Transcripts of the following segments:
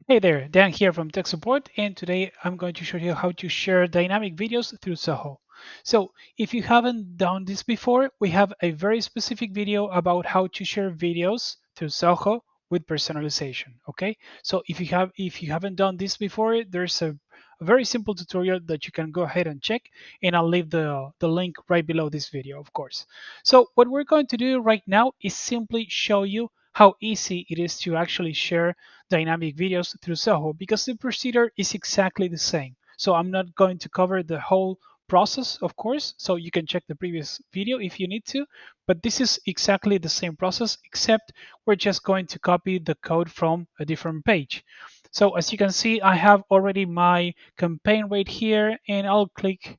Hey there, Dan here from Tech Support, and today I'm going to show you how to share dynamic videos through Zoho. So, if you haven't done this before, we have a very specific video about how to share videos through Zoho with personalization. Okay, so if you haven't done this before, there's a very simple tutorial that you can go ahead and check, and I'll leave the link right below this video, of course. So, what we're going to do right now is simply show you how easy it is to actually share dynamic videos through Zoho because the procedure is exactly the same. So I'm not going to cover the whole process, of course, so you can check the previous video if you need to, but this is exactly the same process, except we're just going to copy the code from a different page. So as you can see, I have already my campaign right here, and I'll click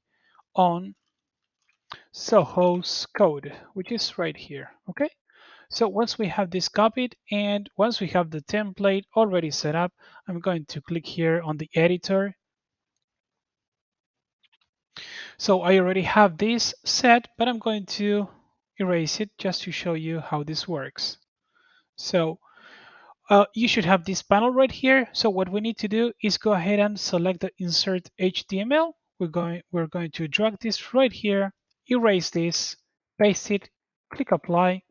on Zoho's code, which is right here, okay? So once we have this copied and once we have the template already set up, I'm going to click here on the editor. So I already have this set, but I'm going to erase it just to show you how this works. So you should have this panel right here. So what we need to do is go ahead and select the insert HTML. We're going to drag this right here, erase this, paste it, click apply.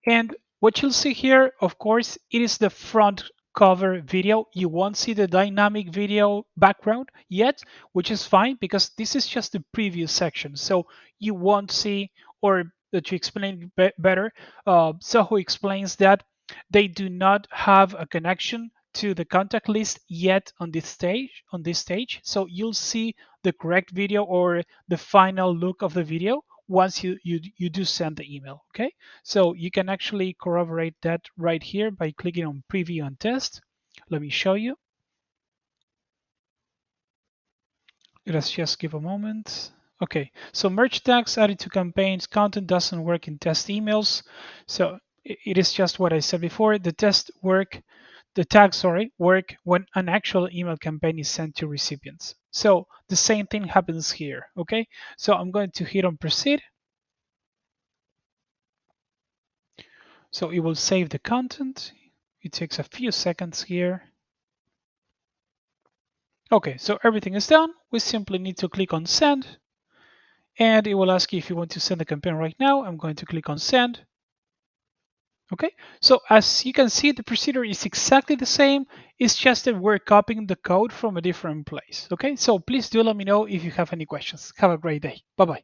And what you'll see here, of course, it is the front cover video. You won't see the dynamic video background yet, which is fine because this is just the preview section. So you won't see, or to explain better, Zoho explains that they do not have a connection to the contact list yet on this stage. So you'll see the correct video or the final look of the video once you do send the email. Okay, so you can actually corroborate that right here by clicking on preview and test. Let me show you. Let's just give a moment. Okay, so merge tags added to campaigns content doesn't work in test emails. So it is just what I said before. The tags, sorry, work when an actual email campaign is sent to recipients. So the same thing happens here. Okay, so I'm going to hit on proceed. So it will save the content. It takes a few seconds here. Okay, so everything is done. We simply need to click on send, and it will ask you if you want to send the campaign right now. I'm going to click on send. Okay, so as you can see, the procedure is exactly the same. It's just that we're copying the code from a different place. Okay, so please do let me know if you have any questions. Have a great day. Bye bye.